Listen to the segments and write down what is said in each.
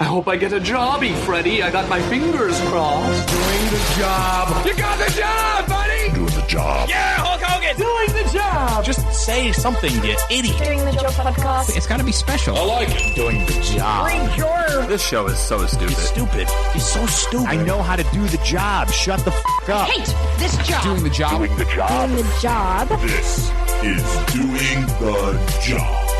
I hope I get a jobby, Freddy. I got my fingers crossed. Doing the job. You got the job, buddy! Doing the job. Yeah, Hulk Hogan! Doing the job. Just say something, you idiot. Doing the Job podcast. It's gotta be special. I like it. Doing the job. This show is so stupid. You're stupid. You're so stupid. I know how to do the job. Shut the f*** up. Hate this job. Doing the job. Doing the job. Doing the job. This is Doing the Job.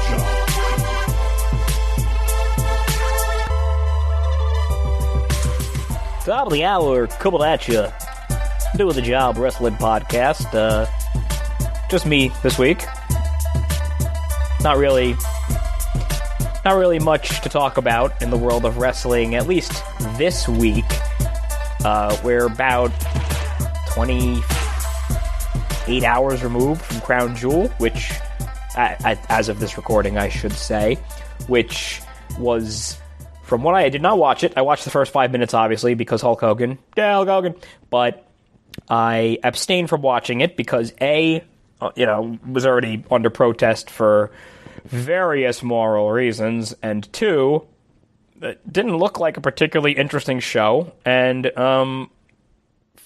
Top of the hour, coming at you. Doing the Job Wrestling Podcast. Just me this week. Not really much to talk about in the world of wrestling, at least this week. We're about 28 hours removed from Crown Jewel, which, as of this recording, I should say, which was... From what I did not watch it. I watched the first 5 minutes, obviously, because Hulk Hogan. Yeah, Hulk Hogan. But I abstained from watching it because, A, was already under protest for various moral reasons, and 2, it didn't look like a particularly interesting show, and from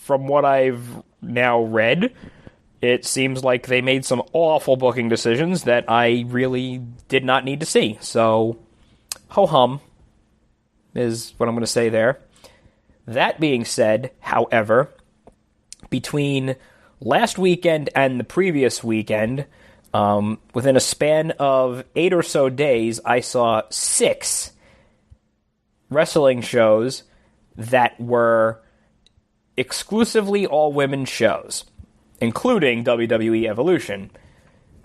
what I've now read, it seems like they made some awful booking decisions that I really did not need to see. So, ho-hum is what I'm going to say there. That being said, however, between last weekend and the previous weekend, within a span of 8 or so days, I saw 6 wrestling shows that were exclusively all-women shows, including WWE Evolution.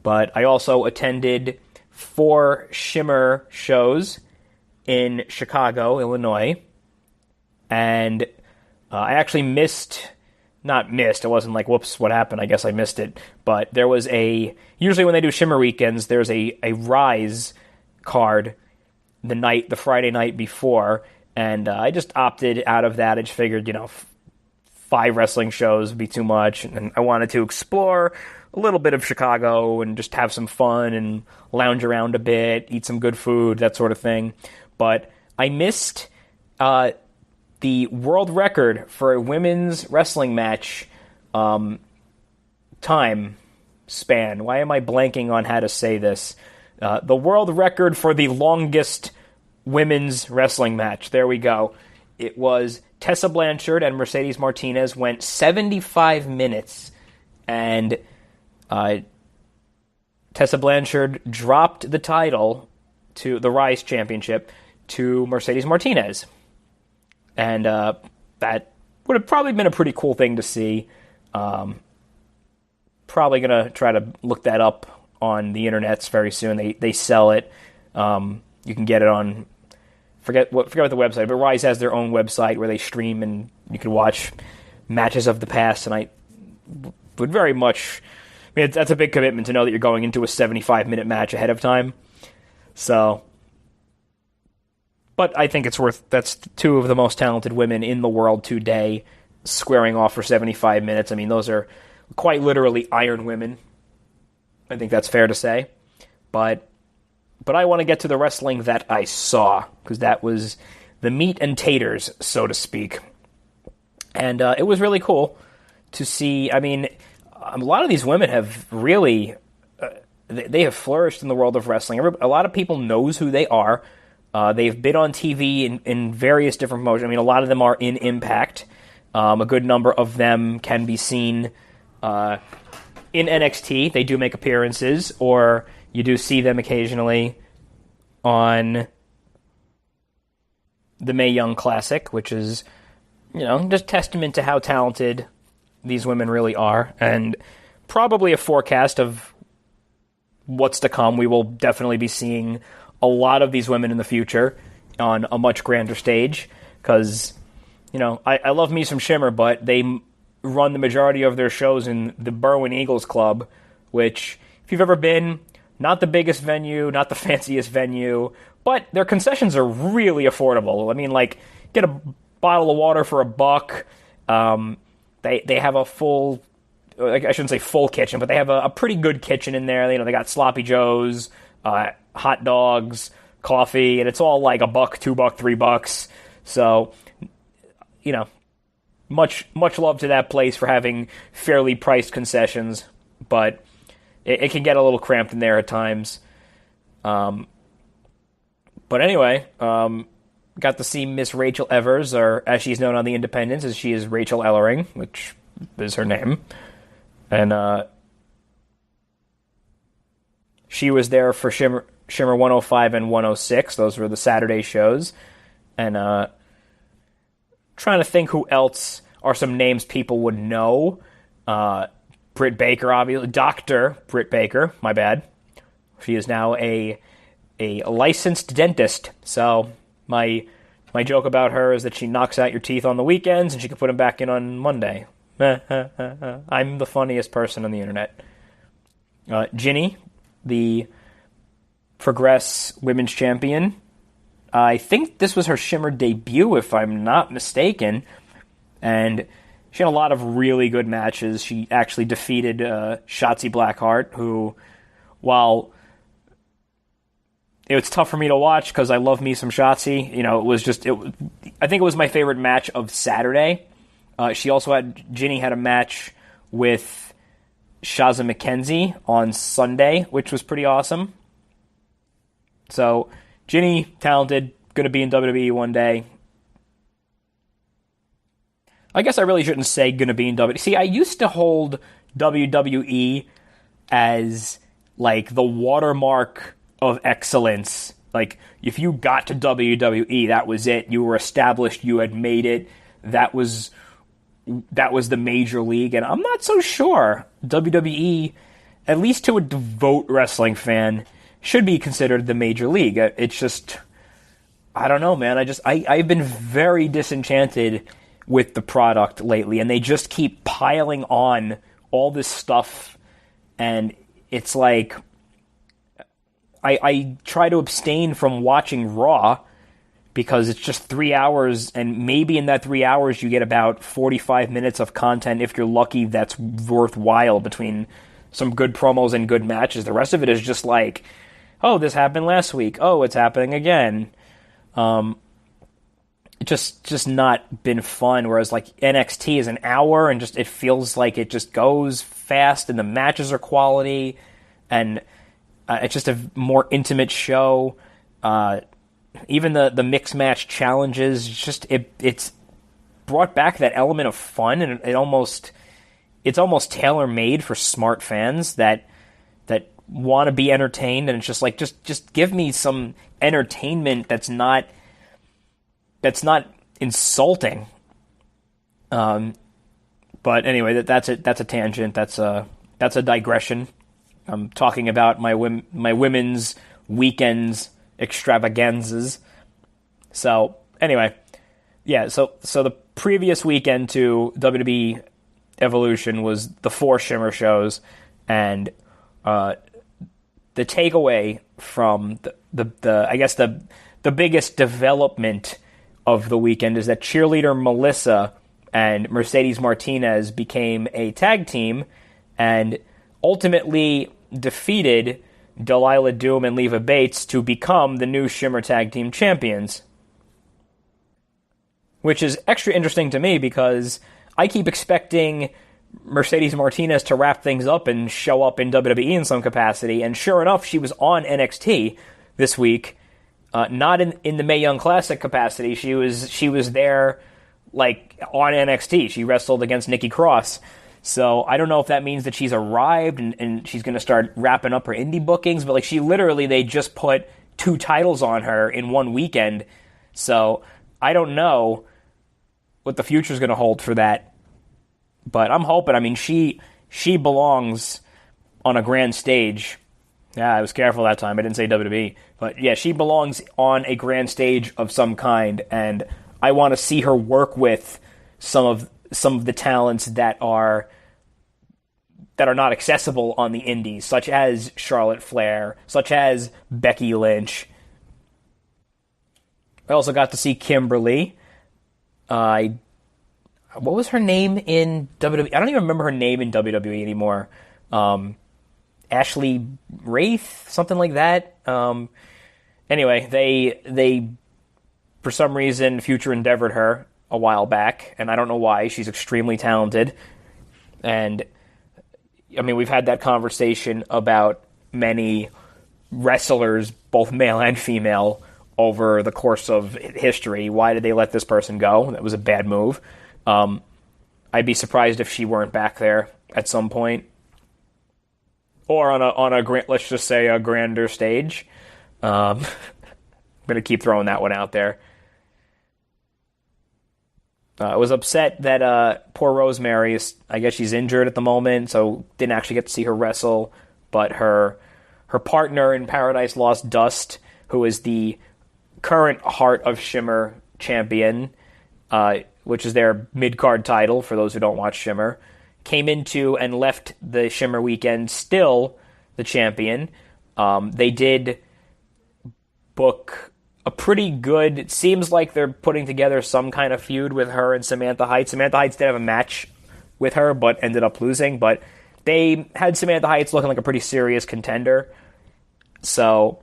But I also attended 4 Shimmer shows in Chicago, Illinois, and I actually it wasn't like, whoops, what happened, I guess I missed it, but there was usually when they do Shimmer weekends, there's a Rise card the Friday night before, and I just opted out of that. I just figured, 5 wrestling shows would be too much, and I wanted to explore a little bit of Chicago and just have some fun and lounge around a bit, eat some good food, that sort of thing. But I missed the world record for a women's wrestling match time span. Why am I blanking on how to say this? The world record for the longest women's wrestling match. There we go. It was Tessa Blanchard and Mercedes Martinez went 75 minutes, and Tessa Blanchard dropped the title to the Rise Championship to Mercedes Martinez. And that would have probably been a pretty cool thing to see. Probably going to try to look that up on the internets very soon. They sell it. You can get it on... Forget what the website, but Rise has their own website where they stream and you can watch matches of the past, and I would very much... that's a big commitment to know that you're going into a 75-minute match ahead of time. So... But I think it's that's 2 of the most talented women in the world today squaring off for 75 minutes. I mean, those are quite literally Iron Women. I think that's fair to say. But I want to get to the wrestling that I saw, because that was the meat and taters, so to speak. And it was really cool to see. I mean, a lot of these women have really... they have flourished in the world of wrestling. A lot of people knows who they are. They've been on TV in various different promotions. I mean, a lot of them are in Impact. A good number of them can be seen in NXT. They do make appearances, or you do see them occasionally on the Mae Young Classic, which is, just testament to how talented these women really are, and probably a forecast of what's to come. We will definitely be seeing a lot of these women in the future on a much grander stage, because, I love me some Shimmer, but they run the majority of their shows in the Berwyn Eagles Club, which, if you've ever been, not the biggest venue, not the fanciest venue, but their concessions are really affordable. I mean, get a bottle of water for $1. They have a full, I shouldn't say full kitchen, but they have a pretty good kitchen in there. They got sloppy joes, hot dogs, coffee, and it's all like $1, $2, $3. So, much love to that place for having fairly priced concessions, but it can get a little cramped in there at times. But anyway, got to see Miss Rachel Evers, or as she's known on The Independents, as she is Rachel Ellering, which is her name. And she was there for Shimmer 105 and 106. Those were the Saturday shows. And trying to think who else are some names people would know. Britt Baker, obviously. Dr. Britt Baker, my bad. She is now a licensed dentist. So my joke about her is that she knocks out your teeth on the weekends and she can put them back in on Monday. I'm the funniest person on the internet. Ginny, the Progress Women's Champion. I think this was her Shimmer debut, if I'm not mistaken. And she had a lot of really good matches. She actually defeated Shotzi Blackheart, who, while it was tough for me to watch because I love me some Shotzi, I think it was my favorite match of Saturday. Ginny had a match with Shazza McKenzie on Sunday, which was pretty awesome. So, Ginny, talented, going to be in WWE one day. I guess I really shouldn't say going to be in WWE. See, I used to hold WWE as, like, the watermark of excellence. Like, if you got to WWE, that was it. You were established. You had made it. That was the major league. And I'm not so sure WWE, at least to a devout wrestling fan, should be considered the major league. It's just, I don't know, man. I've been very disenchanted with the product lately, and they just keep piling on all this stuff, and it's like, I try to abstain from watching Raw, because it's just 3 hours, and maybe in that 3 hours you get about 45 minutes of content, if you're lucky, that's worthwhile between some good promos and good matches. The rest of it is just like, oh, this happened last week. Oh, it's happening again. Just not been fun. Whereas like NXT is an hour, and just it feels like it just goes fast, and the matches are quality, and it's just a more intimate show. Even the mixed match challenges, just it's brought back that element of fun, and it's almost tailor made for smart fans that want to be entertained, and it's just like just give me some entertainment that's not insulting. But anyway, that's a tangent. That's a digression. I'm talking about my women's weekends extravaganzas. So anyway, yeah. So the previous weekend to WWE Evolution was the 4 Shimmer shows, and the takeaway from the I guess the biggest development of the weekend is that cheerleader Melissa and Mercedes Martinez became a tag team and ultimately defeated Delilah Doom and Leva Bates to become the new Shimmer Tag Team Champions. Which is extra interesting to me because I keep expecting Mercedes Martinez to wrap things up and show up in WWE in some capacity, and sure enough, she was on NXT this week. Not in the Mae Young Classic capacity. She was there, like, on NXT. She wrestled against Nikki Cross. So I don't know if that means that she's arrived and she's going to start wrapping up her indie bookings, but like they just put 2 titles on her in one weekend. So I don't know what the future's going to hold for that. But I'm hoping. I mean, she belongs on a grand stage. Yeah, I was careful that time. I didn't say WWE. But yeah, she belongs on a grand stage of some kind, and I want to see her work with some of the talents that are not accessible on the indies, such as Charlotte Flair, such as Becky Lynch. I also got to see Kimberly. What was her name in WWE? I don't even remember her name in WWE anymore. Ashley Wraith, something like that. Anyway, they for some reason Future endeavored her a while back, and I don't know why. She's extremely talented, and I mean, we've had that conversation about many wrestlers, both male and female, over the course of history. Why did they let this person go? That was a bad move. I'd be surprised if she weren't back there at some point, or on a let's just say a grander stage. I'm going to keep throwing that one out there. I was upset that poor Rosemary, I guess she's injured at the moment, so didn't actually get to see her wrestle. But her partner in Paradise Lost, Dust, who is the current Heart of Shimmer champion, which is their mid-card title for those who don't watch Shimmer, came into and left the Shimmer weekend still the champion. They did book a pretty good... It seems like they're putting together some kind of feud with her and Samantha Heights. Samantha Heights did have a match with her, but ended up losing. But they had Samantha Heights looking like a pretty serious contender. So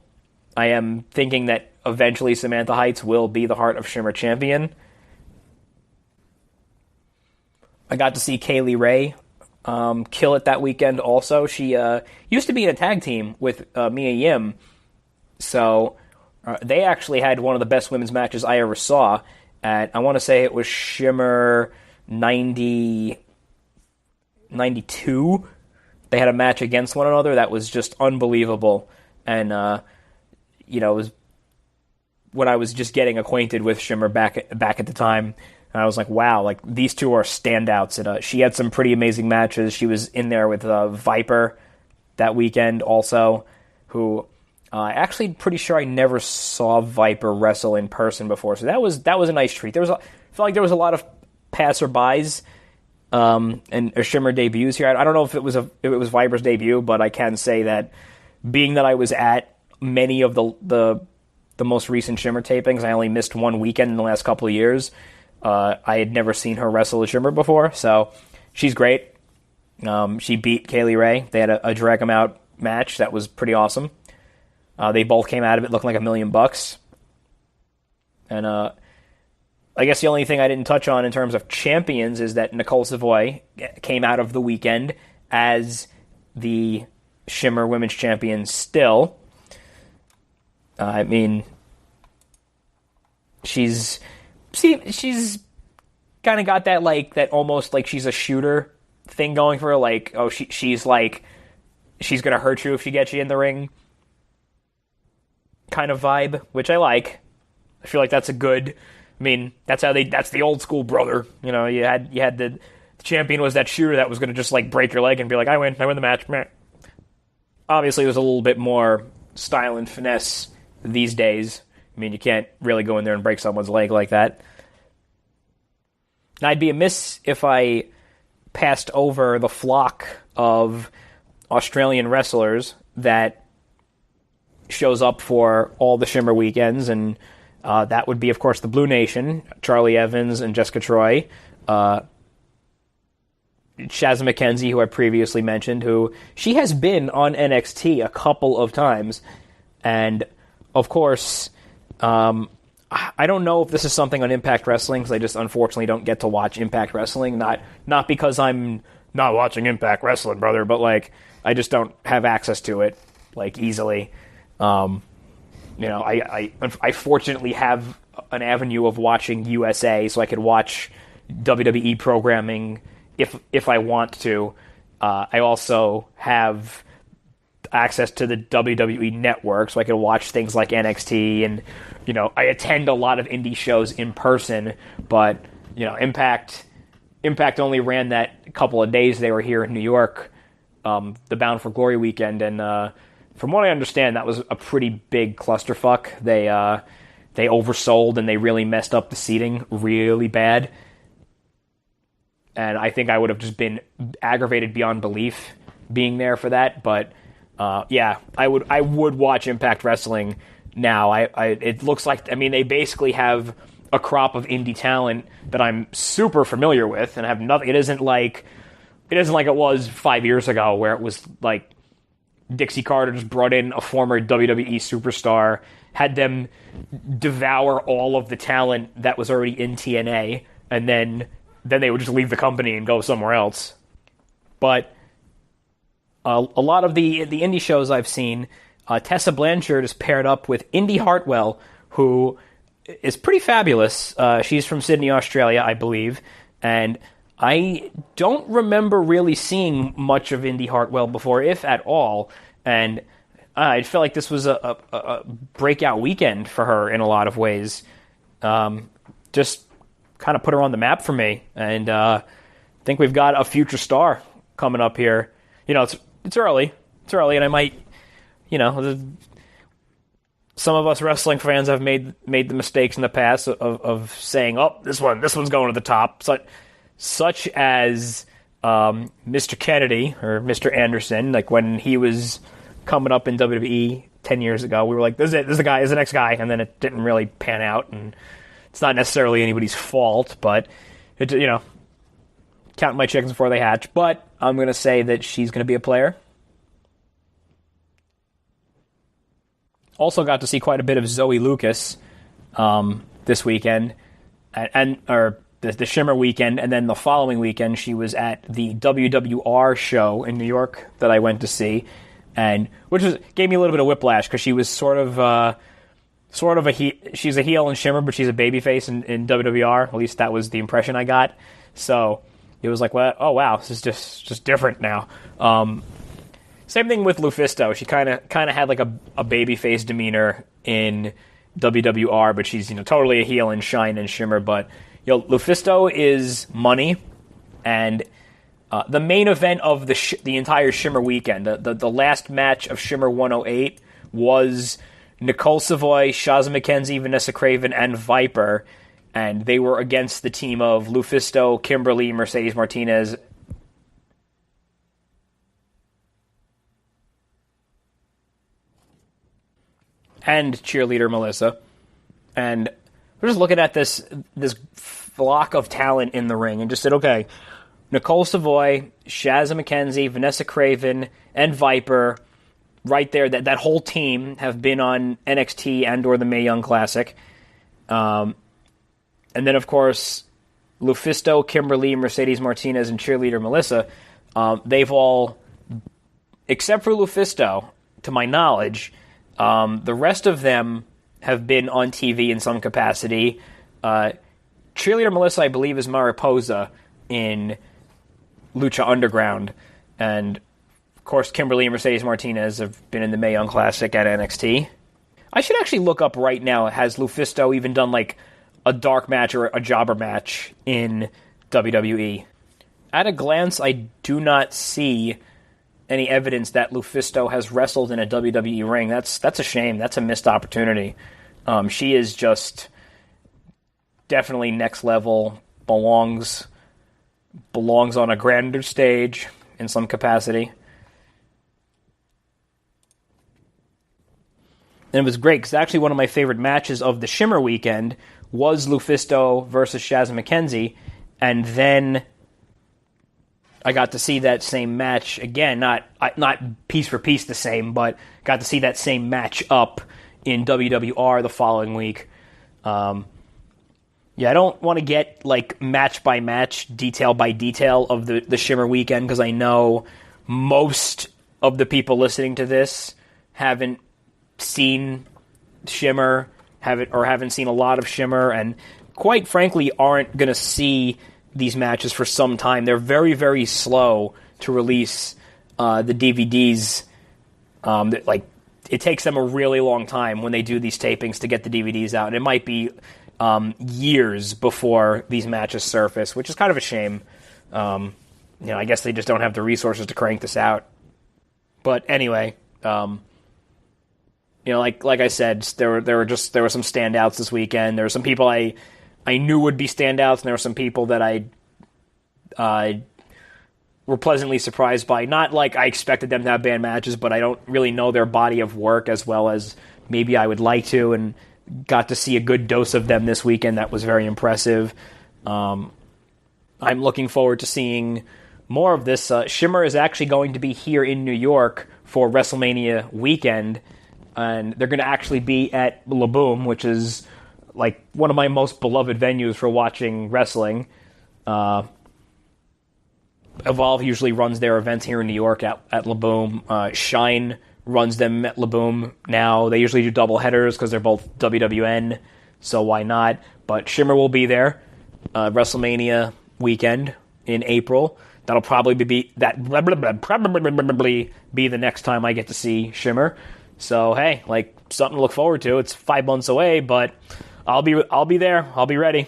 I am thinking that eventually Samantha Heights will be the Heart of Shimmer champion. I got to see Kaylee Ray kill it that weekend also. She used to be in a tag team with Mia Yim. So they actually had one of the best women's matches I ever saw at, I want to say it was Shimmer 92. They had a match against one another that was just unbelievable. And, it was when I was just getting acquainted with Shimmer back at the time. And I was like, wow, like these two are standouts. And she had some pretty amazing matches. She was in there with Viper that weekend also, who actually pretty sure I never saw Viper wrestle in person before. So that was a nice treat. I felt like there was a lot of passerbys and Shimmer debuts here. I don't know if it was Viper's debut, but I can say that being that I was at many of the most recent Shimmer tapings, I only missed one weekend in the last couple of years. I had never seen her wrestle a Shimmer before, so she's great. She beat Kaylee Ray. They had a drag 'em out match that was pretty awesome. They both came out of it looking like $1 million. And I guess the only thing I didn't touch on in terms of champions is that Nicole Savoy came out of the weekend as the Shimmer Women's Champion still. I mean, she's kind of got that that almost like she's a shooter thing going for her. Like, oh, she's gonna hurt you if she gets you in the ring kind of vibe, which I like. I feel like that's a good. I mean, that's the old school brother. You know, you had the champion was that shooter that was gonna just break your leg and be like, I win the match. Meh. Obviously, there's a little bit more style and finesse these days. I mean, you can't really go in there and break someone's leg like that. And I'd be amiss if I passed over the flock of Australian wrestlers that shows up for all the Shimmer weekends, and that would be, of course, the Blue Nation, Charlie Evans and Jessica Troy, Shazza McKenzie, who I previously mentioned, who she has been on NXT a couple of times, and of course, I don't know if this is something on Impact Wrestling, because I just unfortunately don't get to watch Impact Wrestling, not because I'm not watching Impact Wrestling, brother, but I just don't have access to it easily. I fortunately have an avenue of watching USA, so I could watch WWE programming if I want to. I also have access to the WWE network, so I can watch things like NXT, and I attend a lot of indie shows in person, but Impact only ran that couple of days they were here in New York, the Bound for Glory weekend, and from what I understand, that was a pretty big clusterfuck. They oversold and they really messed up the seating really bad, and I think I would have just been aggravated beyond belief being there for that, but I would watch Impact Wrestling now. It looks like, they basically have a crop of indie talent that I'm super familiar with, and have nothing. It isn't like it was 5 years ago, where it was like Dixie Carter just brought in a former WWE superstar, had them devour all of the talent that was already in TNA, and then they would just leave the company and go somewhere else. But a lot of the indie shows I've seen, Tessa Blanchard is paired up with Indy Hartwell, who is pretty fabulous. She's from Sydney, Australia, I believe, and I don't remember really seeing much of Indy Hartwell before, if at all, and I felt like this was a breakout weekend for her in a lot of ways. Just kind of put her on the map for me, and I think we've got a future star coming up here. It's early. It's early, and I might, some of us wrestling fans have made the mistakes in the past of saying, "Oh, this one's going to the top," such as Mr. Kennedy or Mr. Anderson. Like when he was coming up in WWE 10 years ago, we were like, "This is it. This is the guy. This is the next guy," and then it didn't really pan out, and it's not necessarily anybody's fault, but counting my chickens before they hatch. But I'm going to say that she's going to be a player. Also got to see quite a bit of Zoe Lucas this weekend, or the Shimmer weekend, and then the following weekend she was at the WWR show in New York that I went to see, and gave me a little bit of whiplash because she was sort of she's a heel in Shimmer, but she's a babyface in WWR. At least that was the impression I got. So it was like, well, oh wow, this is just different now. Same thing with Lufisto. She kind of had like a babyface demeanor in WWR, but she's totally a heel in Shine and Shimmer. But Lufisto is money, and the main event of the entire Shimmer weekend, the last match of Shimmer 108 was Nicole Savoy, Shazza McKenzie, Vanessa Craven, and Viper, and they were against the team of Lufisto, Kimberly, Mercedes Martinez, and cheerleader Melissa. And we're just looking at this flock of talent in the ring and just said, okay, Nicole Savoy, Shazza McKenzie, Vanessa Craven, and Viper, right there, that whole team have been on NXT and or the Mae Young Classic. And then, of course, Lufisto, Kimberly, Mercedes Martinez, and cheerleader Melissa, they've all, except for Lufisto, to my knowledge, the rest of them have been on TV in some capacity. Cheerleader Melissa, I believe, is Mariposa in Lucha Underground. And, of course, Kimberly and Mercedes Martinez have been in the Mae Young Classic at NXT. I should actually look up right now, has Lufisto even done, like, a dark match or a jobber match in WWE? At a glance, I do not see any evidence that Lufisto has wrestled in a WWE ring. That's a shame. That's a missed opportunity. She is just definitely next level, belongs on a grander stage in some capacity. And it was great, because actually one of my favorite matches of the Shimmer weekend was Lufisto versus Shazza McKenzie, and then I got to see that same match again, not piece for piece the same, but got to see that same match up in WWR the following week. I don't want to get like match by match, detail by detail of the Shimmer weekend, because I know most of the people listening to this haven't seen Shimmer, haven't seen a lot of Shimmer, and quite frankly aren't going to see these matches for some time. They're very, very slow to release the DVDs. It takes them a really long time when they do these tapings to get the DVDs out, and it might be years before these matches surface, which is kind of a shame. I guess they just don't have the resources to crank this out. But anyway, like I said, there were some standouts this weekend. There were some people I knew would be standouts, and there were some people that I were pleasantly surprised by. Not like I expected them to have bad matches, but I don't really know their body of work as well as maybe I would like to, and got to see a good dose of them this weekend. That was very impressive. I'm looking forward to seeing more of this. Shimmer is actually going to be here in New York for WrestleMania weekend, and they're going to actually be at La Boom, which is like one of my most beloved venues for watching wrestling. Evolve usually runs their events here in New York at La Boom. Shine runs them at La Boom now. They usually do double headers because they're both WWN, so why not? But Shimmer will be there WrestleMania weekend in April. That'll probably be the next time I get to see Shimmer. So hey, like something to look forward to. It's 5 months away, but I'll be there. I'll be ready.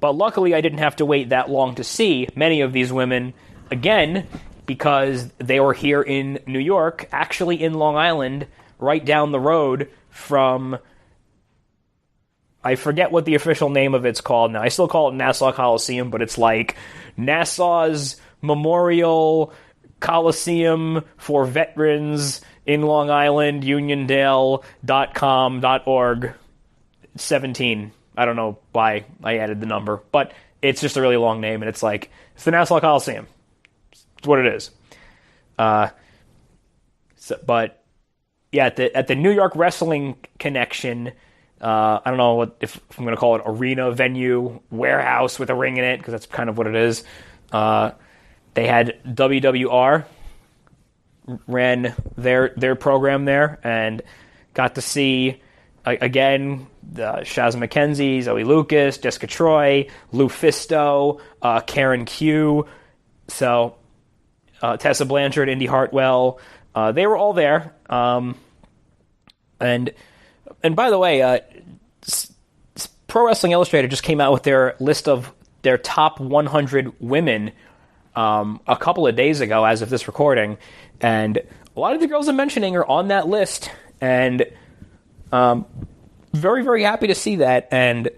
But luckily, I didn't have to wait that long to see many of these women again, because they were here in New York, actually in Long Island, right down the road from, I forget what the official name of it's called now. I still call it Nassau Coliseum, but it's like Nassau's Memorial Coliseum for Veterans in Long Island, uniondale.com.org, 17. I don't know why I added the number, but it's just a really long name, and it's like, it's the Nassau Coliseum. It's what it is. But yeah, at the New York Wrestling Connection, I don't know if I'm going to call it arena, venue, warehouse with a ring in it, because that's kind of what it is. They had WWR ran their program there, and got to see, again, Shaz McKenzie, Zoe Lucas, Jessica Troy, Lou Fisto, Karen Q, so Tessa Blanchard, Indy Hartwell, they were all there. And by the way, Pro Wrestling Illustrated just came out with their list of their top 100 women a couple of days ago, as of this recording, and a lot of the girls I'm mentioning are on that list, and very, very happy to see that, and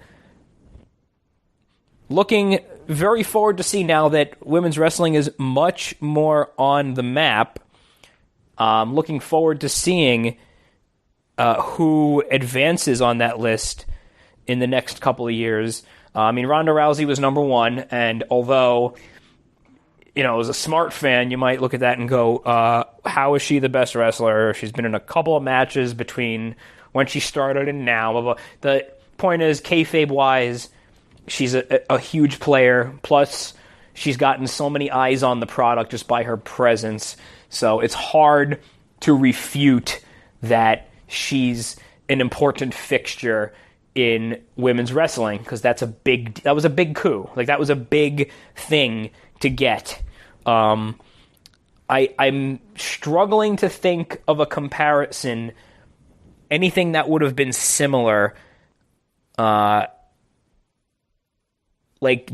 looking very forward to see now that women's wrestling is much more on the map. Looking forward to seeing who advances on that list in the next couple of years. I mean, Ronda Rousey was number one, and although, you know, as a smart fan, you might look at that and go, how is she the best wrestler? She's been in a couple of matches between when she started and now. Blah, blah. The point is, kayfabe-wise, she's a huge player. Plus, she's gotten so many eyes on the product just by her presence. So it's hard to refute that she's an important fixture in women's wrestling, because that was a big coup. Like, that was a big thing to get. I'm struggling to think of a comparison, anything that would have been similar. Like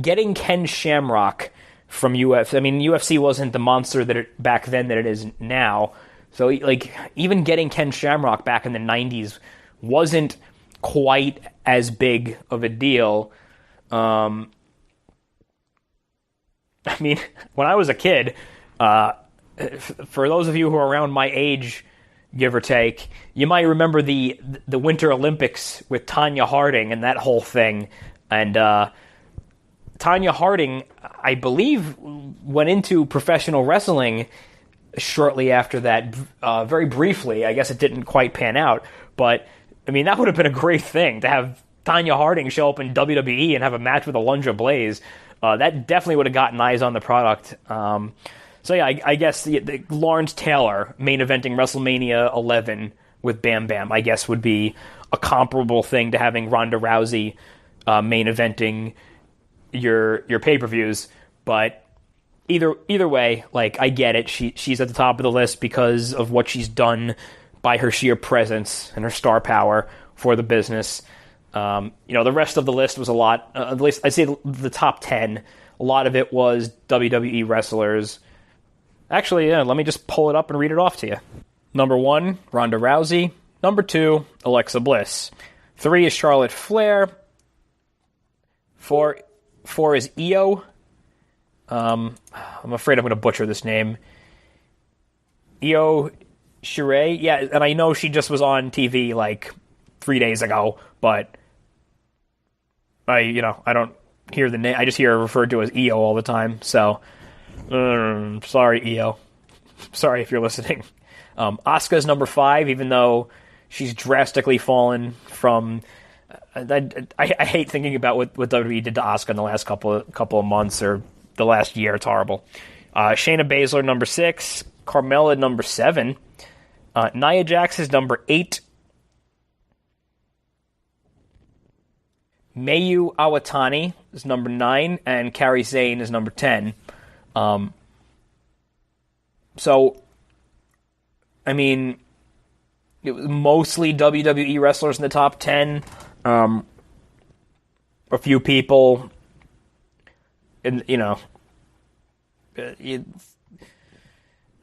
getting Ken Shamrock from UFC. I mean, UFC wasn't the monster that back then that it is now. So, like, even getting Ken Shamrock back in the 90s wasn't quite as big of a deal. I mean, when I was a kid, for those of you who are around my age, give or take, you might remember the Winter Olympics with Tonya Harding and that whole thing. And Tonya Harding, I believe, went into professional wrestling shortly after that, very briefly. I guess it didn't quite pan out, but I mean, that would have been a great thing to have Tonya Harding show up in WWE and have a match with Alundra Blaze. That definitely would have gotten eyes on the product. So yeah, I guess the Lawrence Taylor main eventing WrestleMania 11 with Bam Bam, I guess, would be a comparable thing to having Ronda Rousey main eventing your pay-per-views. But either way, like, I get it. She's at the top of the list because of what she's done by her sheer presence and her star power for the business. You know, the rest of the list was a lot, at least I'd say the top 10, a lot of it was WWE wrestlers. Actually, yeah, let me just pull it up and read it off to you. Number 1, Ronda Rousey. Number 2, Alexa Bliss. 3 is Charlotte Flair. 4 is Io. I'm afraid I'm going to butcher this name. Io Shirai. Yeah, and I know she just was on TV like 3 days ago, but I don't hear the name. I just hear her referred to as Io all the time. So, sorry, Io. Sorry if you're listening. Asuka's number 5, even though she's drastically fallen from. I hate thinking about what WWE did to Asuka in the last couple of months or the last year. It's horrible. Shayna Baszler, number 6. Carmella, number 7. Nia Jax is number 8. Mayu Iwatani is number 9, and Kairi Sane is number 10. So, I mean, it was mostly WWE wrestlers in the top 10. A few people, and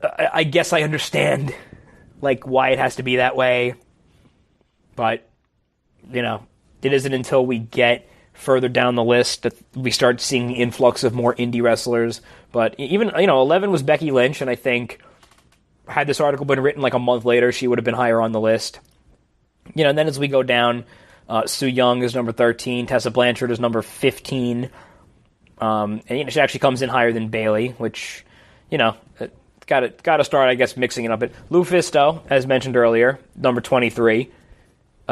I guess I understand, like, why it has to be that way, but it isn't until we get further down the list that we start seeing the influx of more indie wrestlers. But even 11 was Becky Lynch, and I think had this article been written like a month later, she would have been higher on the list. And then as we go down, Su Yung is number 13, Tessa Blanchard is number 15, and she actually comes in higher than Bayley, which got to start, I guess, mixing it up. But Lufisto, as mentioned earlier, number 23.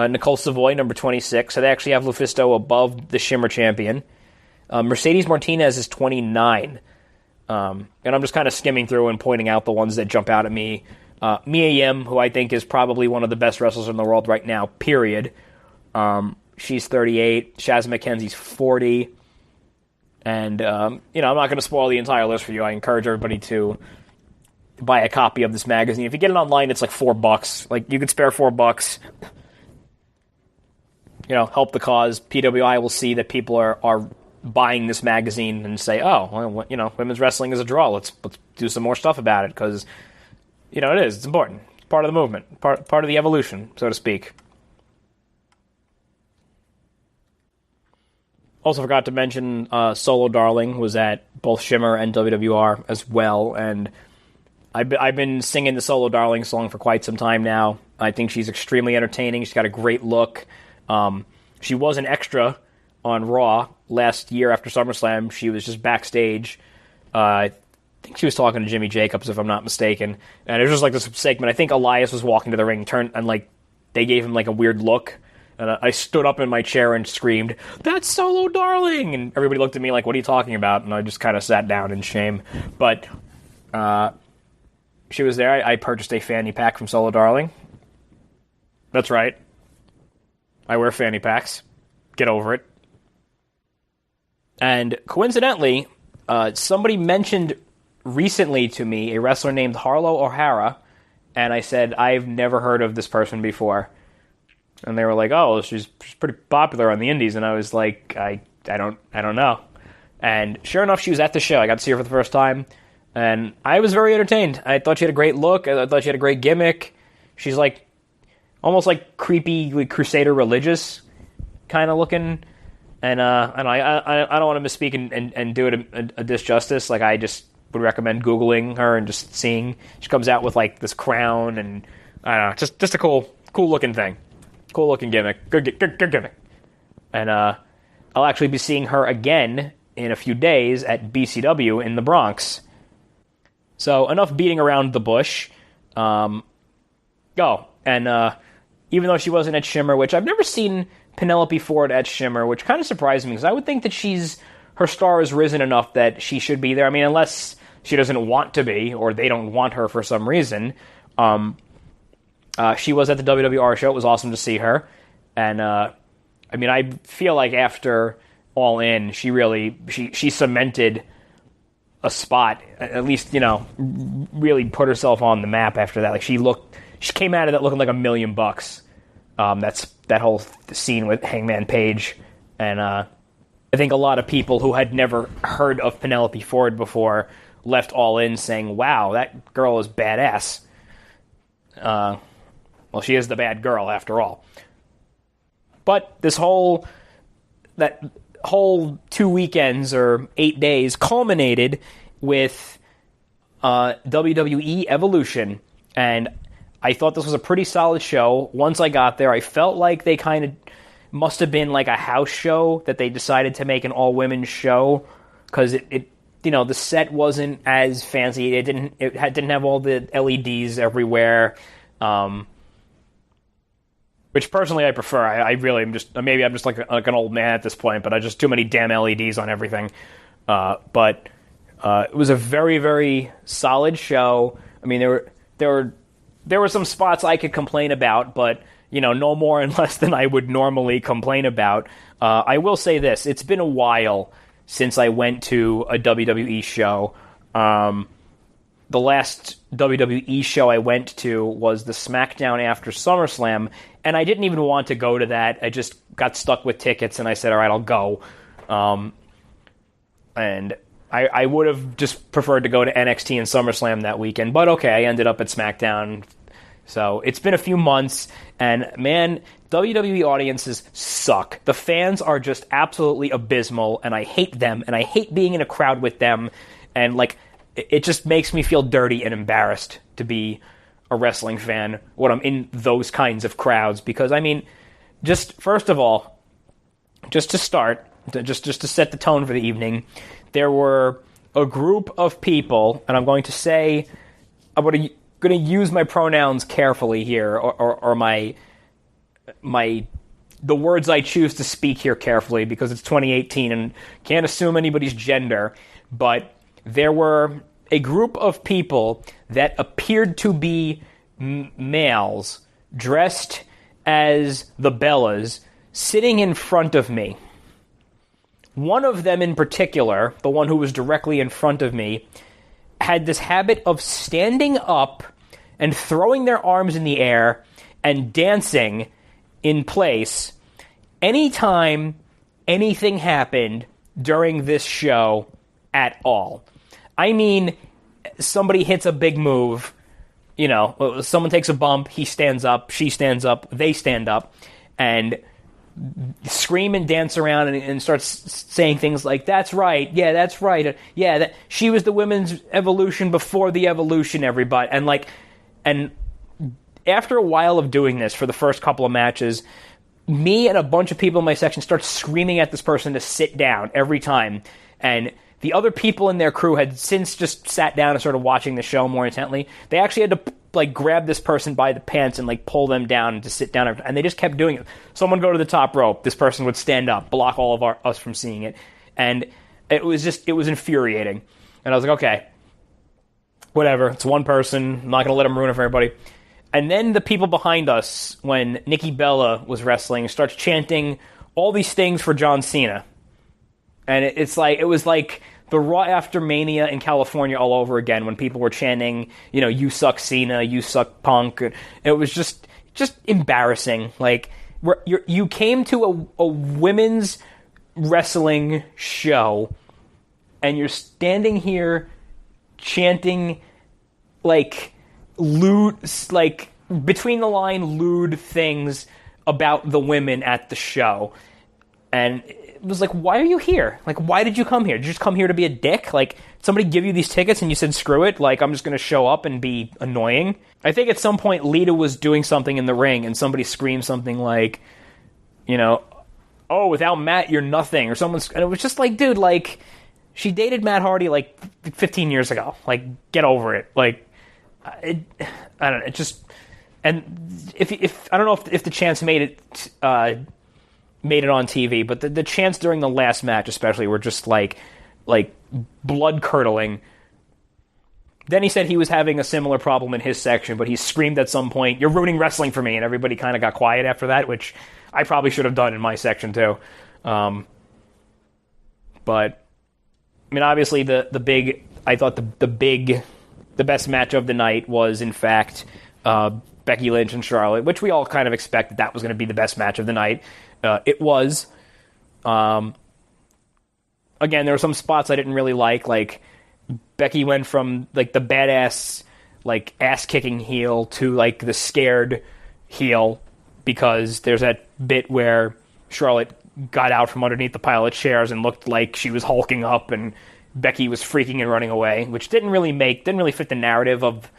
Nicole Savoy, number 26. So they actually have Lufisto above the Shimmer champion. Mercedes Martinez is 29. And I'm just kind of skimming through and pointing out the ones that jump out at me. Mia Yim, who I think is probably one of the best wrestlers in the world right now, period. She's 38. Shaz McKenzie's 40. And, I'm not going to spoil the entire list for you. I encourage everybody to buy a copy of this magazine. If you get it online, it's like $4. Like, you could spare $4. Help the cause. PWI will see that people are buying this magazine and say, oh, well, women's wrestling is a draw. Let's do some more stuff about it, because, it is. It's important. It's part of the movement. Part of the evolution, so to speak. Also forgot to mention Solo Darling was at both Shimmer and WWR as well, and I've been singing the Solo Darling song for quite some time now. I think she's extremely entertaining. She's got a great look. She was an extra on Raw last year after SummerSlam. She was just backstage. I think she was talking to Jimmy Jacobs, if I'm not mistaken. And it was just like this segment. I think Elias was walking to the ring, turned, and like they gave him like a weird look. And I stood up in my chair and screamed, "That's Solo Darling!" And everybody looked at me like, "What are you talking about?" And I just kind of sat down in shame. But she was there. I purchased a fanny pack from Solo Darling. That's right. I wear fanny packs. Get over it. And coincidentally, somebody mentioned recently to me a wrestler named Harlow O'Hara, and I said, I've never heard of this person before. And they were like, oh, she's pretty popular on the indies. And I was like, I don't know. And sure enough, she was at the show. I got to see her for the first time, and I was very entertained. I thought she had a great look. I thought she had a great gimmick. She's like almost like creepy, like Crusader religious kind of looking. And I don't want to misspeak and do it a disjustice. Like, I just would recommend Googling her and just seeing. She comes out with like this crown, and I don't know, just a cool looking thing, cool looking gimmick, good gimmick. And I'll actually be seeing her again in a few days at BCW in the Bronx. So enough beating around the bush. Even though she wasn't at Shimmer, which I've never seen Penelope Ford at Shimmer, which kind of surprised me, because I would think that her star has risen enough that she should be there. I mean, unless she doesn't want to be, or they don't want her for some reason. She was at the WWR show. It was awesome to see her. And, I feel like after All In, she cemented a spot, at least, really put herself on the map after that. Like, she came out of that looking like $1 million. That's that whole scene with Hangman Page. And I think a lot of people who had never heard of Penelope Ford before left All In saying, wow, that girl is badass. Well, she is the bad girl after all. But that whole 2 weekends or 8 days culminated with WWE Evolution. And I thought this was a pretty solid show. Once I got there, I felt like they kind of must have been like a house show that they decided to make an all-women's show, because it the set wasn't as fancy. It didn't have all the LEDs everywhere. which personally I prefer. I really am just, maybe I'm just like an old man at this point, but I just too many damn LEDs on everything. But it was a very, very solid show. I mean, there were some spots I could complain about, but no more and less than I would normally complain about. I will say this: it's been a while since I went to a WWE show. The last WWE show I went to was the SmackDown after SummerSlam, and I didn't even want to go to that. I just got stuck with tickets, and I said, all right, I'll go. And I would have just preferred to go to NXT and SummerSlam that weekend, but okay, I ended up at SmackDown. So it's been a few months, and man, WWE audiences suck. The fans are just absolutely abysmal, and I hate them, and I hate being in a crowd with them, and it just makes me feel dirty and embarrassed to be a wrestling fan when I'm in those kinds of crowds. Because, I mean, just first of all, just to start, just to set the tone for the evening, there were a group of people, and I'm going to say, I'm going to use my pronouns carefully here, or the words I choose to speak here carefully, because it's 2018 and can't assume anybody's gender, but there were a group of people that appeared to be males dressed as the Bellas sitting in front of me. One of them in particular, the one who was directly in front of me, had this habit of standing up and throwing their arms in the air and dancing in place anytime anything happened during this show at all. I mean, somebody hits a big move, someone takes a bump, he stands up, she stands up, they stand up, and scream and dance around and starts saying things like, that's right, yeah, that's right, yeah, she was the women's evolution before the evolution, everybody. And after a while of doing this for the first couple of matches, me and a bunch of people in my section start screaming at this person to sit down every time, and the other people in their crew had since just sat down and started watching the show more intently. They actually had to grab this person by the pants and pull them down to sit down, and they just kept doing it. Someone go to the top rope, this person would stand up, block all of us from seeing it, and it was infuriating. And I was like, okay, whatever, it's one person, I'm not going to let them ruin it for everybody. And then the people behind us, when Nikki Bella was wrestling, starts chanting all these things for John Cena. And it was like the Raw after Mania in California all over again, when people were chanting, you suck Cena, you suck Punk. It was just embarrassing. You came to a women's wrestling show, and you're standing here chanting lewd, between the line lewd things about the women at the show. And it was why are you here? Why did you come here? Did you just come here to be a dick? Somebody give you these tickets and you said, screw it, I'm just going to show up and be annoying? I think at some point Lita was doing something in the ring and somebody screamed something oh, without Matt, you're nothing. And it was just dude, she dated Matt Hardy 15 years ago. Get over it. I don't know. It just, and if I don't know if the chance made it on TV, but the chants during the last match especially were just blood curdling. Then he said he was having a similar problem in his section, but he screamed at some point, "You're ruining wrestling for me," and everybody kind of got quiet after that, which I probably should have done in my section too. But I mean, obviously the best match of the night was in fact Becky Lynch and Charlotte, which we all kind of expected that was going to be the best match of the night. It was. Again, there were some spots I didn't really like Becky went from the badass ass-kicking heel to the scared heel, because there's that bit where Charlotte got out from underneath the pile of chairs and looked like she was hulking up, and Becky was freaking and running away, which didn't really fit the narrative of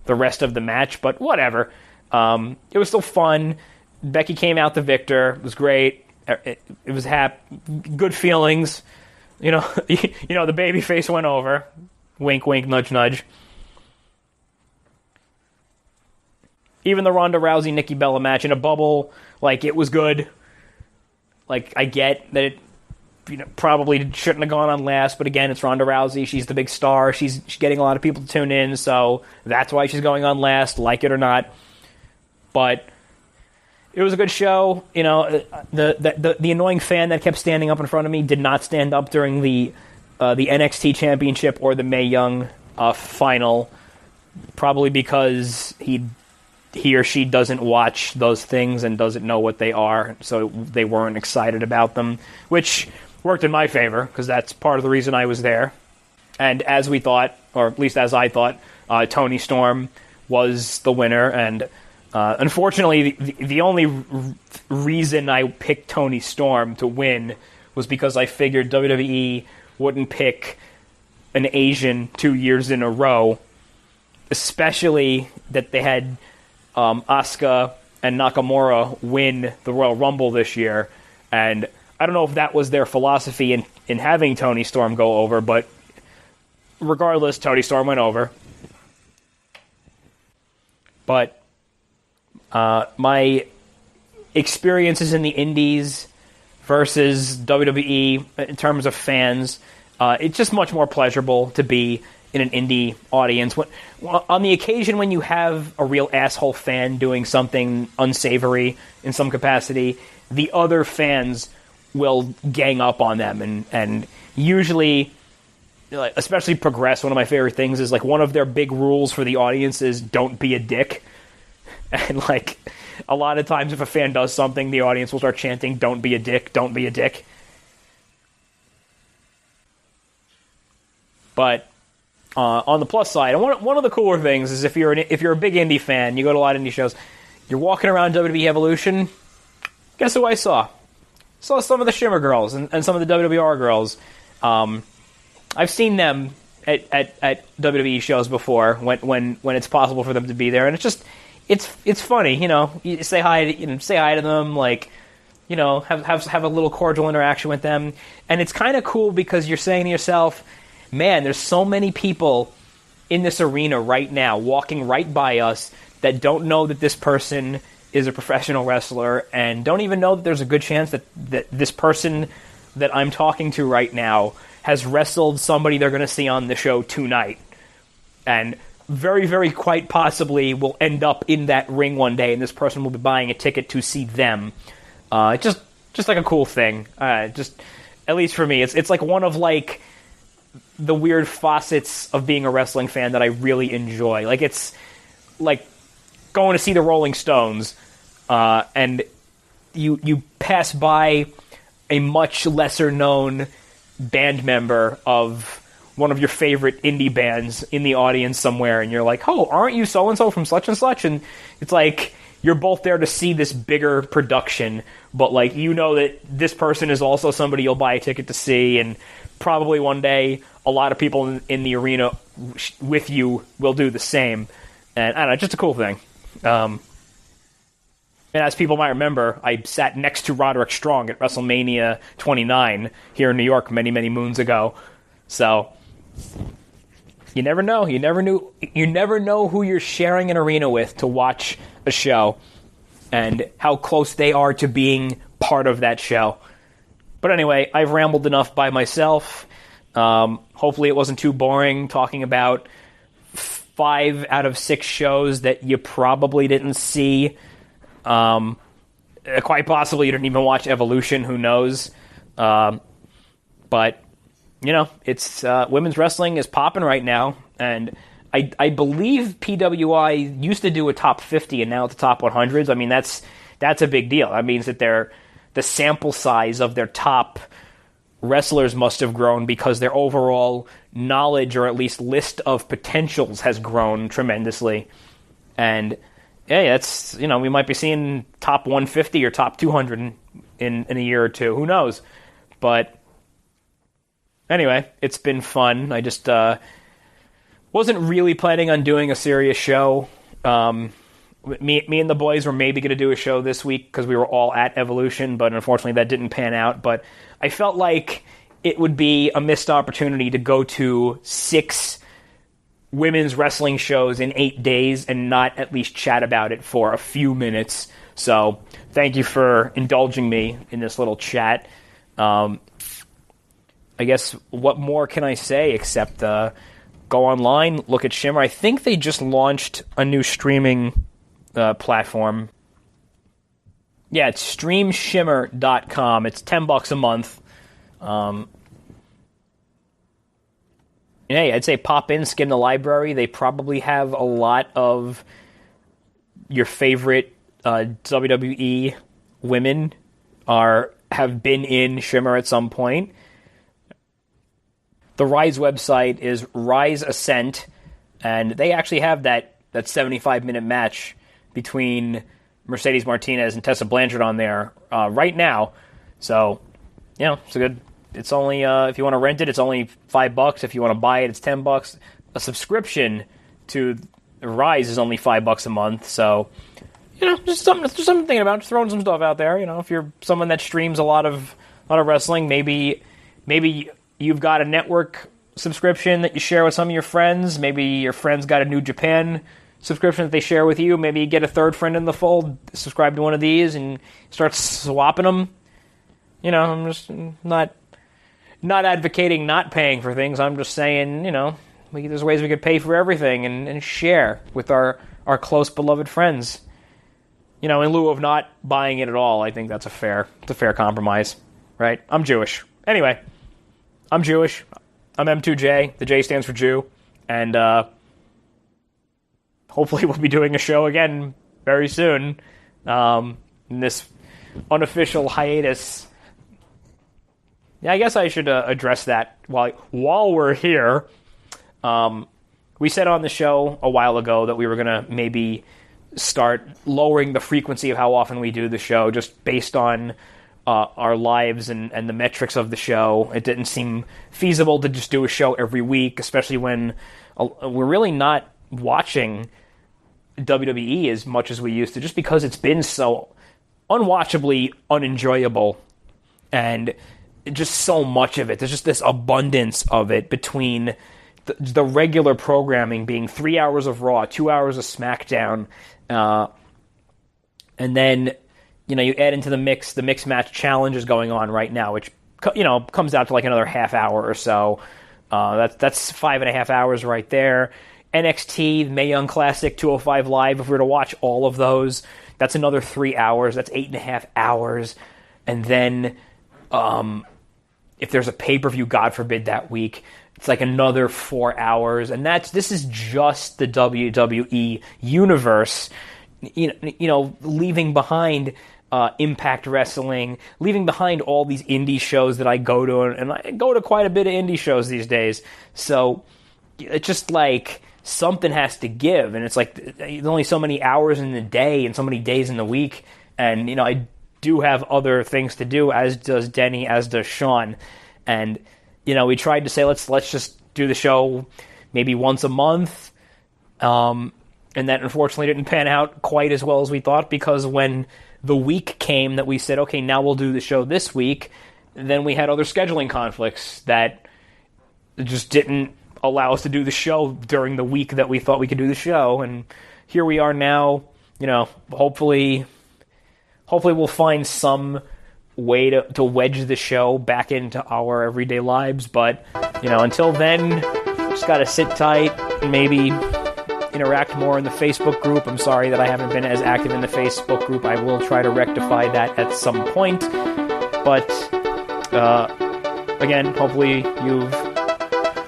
the rest of the match, but whatever. It was still fun. Becky came out the victor. It was great. It was good feelings. The baby face went over. Wink, wink, nudge, nudge. even the Ronda Rousey Nikki Bella match in a bubble, like, it was good. Like, I get that it, probably shouldn't have gone on last, but again, it's Ronda Rousey. She's the big star. She's getting a lot of people to tune in, so that's why she's going on last, like it or not. But it was a good show. The annoying fan that kept standing up in front of me did not stand up during the NXT Championship or the Mae Young final, probably because he or she doesn't watch those things and doesn't know what they are, so they weren't excited about them, which worked in my favor, because that's part of the reason I was there. And as we thought, or at least as I thought, Toni Storm was the winner, and unfortunately, the only reason I picked Toni Storm to win was because I figured WWE wouldn't pick an Asian 2 years in a row, especially that they had Asuka and Nakamura win the Royal Rumble this year, and I don't know if that was their philosophy in having Toni Storm go over, but regardless, Toni Storm went over. But my experiences in the Indies versus WWE in terms of fans, it's just much more pleasurable to be in an indie audience. On the occasion when you have a real asshole fan doing something unsavory in some capacity, the other fans will gang up on them, and usually, especially Progress, one of my favorite things is, like, one of their big rules for the audience is don't be a dick. And, like, a lot of times if a fan does something, the audience will start chanting, don't be a dick, don't be a dick. But on the plus side, and one of the cooler things is if you're a big indie fan, you go to a lot of indie shows, you're walking around WWE Evolution, guess who I saw? Saw some of the Shimmer girls and some of the WWR girls. I've seen them at WWE shows before when it's possible for them to be there, and it's funny, You say hi to them, like, have a little cordial interaction with them, and it's kind of cool because you're saying to yourself, man, there's so many people in this arena right now walking right by us that don't know that this person is a professional wrestler and don't even know that there's a good chance that this person that I'm talking to right now has wrestled somebody they're going to see on the show tonight. And very, very quite possibly will end up in that ring one day, and this person will be buying a ticket to see them. Just like a cool thing. Just, at least for me, it's like one of, like, the weird facets of being a wrestling fan that I really enjoy. Like, it's like going to see the Rolling Stones, and you pass by a much lesser known band member of one of your favorite indie bands in the audience somewhere, and you're like, oh, aren't you so-and-so from such and such? And it's like, you're both there to see this bigger production, but, like, that this person is also somebody you'll buy a ticket to see, and probably one day a lot of people in the arena with you will do the same. And I don't know, just a cool thing. And as people might remember, I sat next to Roderick Strong at WrestleMania 29 here in New York many, many moons ago. So you never know. You never know who you're sharing an arena with to watch a show and how close they are to being part of that show. But anyway, I've rambled enough by myself. Hopefully it wasn't too boring talking about 5 out of 6 shows that you probably didn't see. Quite possibly you didn't even watch Evolution, who knows. But, it's women's wrestling is popping right now, and I believe PWI used to do a top 50 and now it's the top 100s. I mean, that's a big deal. That means that the sample size of their top wrestlers must have grown because their overall knowledge, or at least list of potentials, has grown tremendously. And yeah, that's, we might be seeing top 150 or top 200 in a year or two. Who knows? But anyway, it's been fun. I just wasn't really planning on doing a serious show. Me and the boys were maybe going to do a show this week because we were all at Evolution, but unfortunately that didn't pan out. But I felt like it would be a missed opportunity to go to 6 women's wrestling shows in 8 days and not at least chat about it for a few minutes. So thank you for indulging me in this little chat. I guess what more can I say except go online, look at Shimmer. I think they just launched a new streaming platform. Yeah, it's streamshimmer.com. It's $10 a month. Hey, I'd say pop in, skim the library. They probably have a lot of your favorite WWE women have been in Shimmer at some point. The Rise website is Rise Ascent, and they actually have that 75-minute match between Mercedes Martinez and Tessa Blanchard on there right now. So, it's a good. It's only if you want to rent it, it's only $5. If you want to buy it, it's $10. A subscription to Rise is only $5 a month. So, just something thinking about. Just throwing some stuff out there. If you're someone that streams a lot of wrestling, maybe you've got a network subscription that you share with some of your friends. Maybe your friends got a New Japan subscription that they share with you. Maybe you get a third friend in the fold, subscribe to one of these, and start swapping them. I'm just not advocating not paying for things. I'm just saying, there's ways we could pay for everything and share with our close, beloved friends. In lieu of not buying it at all. I think that's a fair compromise, right? I'm Jewish. Anyway, I'm Jewish. I'm M2J. The J stands for Jew. And hopefully we'll be doing a show again very soon. In this unofficial hiatus. Yeah, I guess I should address that while we're here. We said on the show a while ago that we were going to maybe start lowering the frequency of how often we do the show just based on our lives and the metrics of the show. It didn't seem feasible to just do a show every week, especially when we're really not watching WWE as much as we used to, just because it's been so unwatchably unenjoyable and just so much of it. There's just this abundance of it between the regular programming being 3 hours of Raw, 2 hours of SmackDown, and then you add into the mixed match challenge is going on right now, which comes out to like another half hour or so. That's 5.5 hours right there. NXT, Mae Young Classic, 205 Live. If we were to watch all of those, that's another 3 hours. That's 8.5 hours, and then if there's a pay-per-view, God forbid, that week, it's like another 4 hours, and this is just the WWE universe. Leaving behind Impact Wrestling, leaving behind all these indie shows that I go to, and I go to quite a bit of indie shows these days. So it's just like something has to give, and it's like there's only so many hours in the day and so many days in the week, and I do have other things to do, as does Denny, as does Sean, and we tried to say let's just do the show maybe once a month, and that unfortunately didn't pan out quite as well as we thought, because when the week came that we said, okay, now we'll do the show this week, then we had other scheduling conflicts that just didn't allow us to do the show during the week that we thought we could do the show, and here we are now. Hopefully we'll find some way to wedge the show back into our everyday lives, but until then, just gotta sit tight and maybe interact more in the Facebook group. I'm sorry that I haven't been as active in the Facebook group. I will try to rectify that at some point, but again, hopefully you've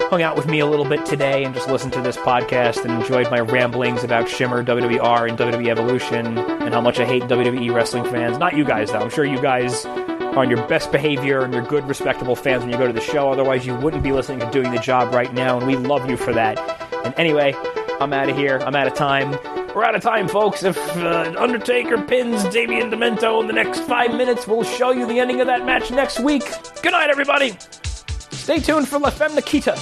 hung out with me a little bit today and just listened to this podcast and enjoyed my ramblings about Shimmer, WWR, and WWE Evolution, and how much I hate WWE wrestling fans. Not you guys, though. I'm sure you guys are on your best behavior and you're good, respectable fans when you go to the show. Otherwise, you wouldn't be listening to Doing the Job right now, and we love you for that. And anyway, I'm out of here. I'm out of time. We're out of time, folks. If Undertaker pins Damian Demento in the next 5 minutes, we'll show you the ending of that match next week. Good night, everybody. Stay tuned for La Femme Nikita.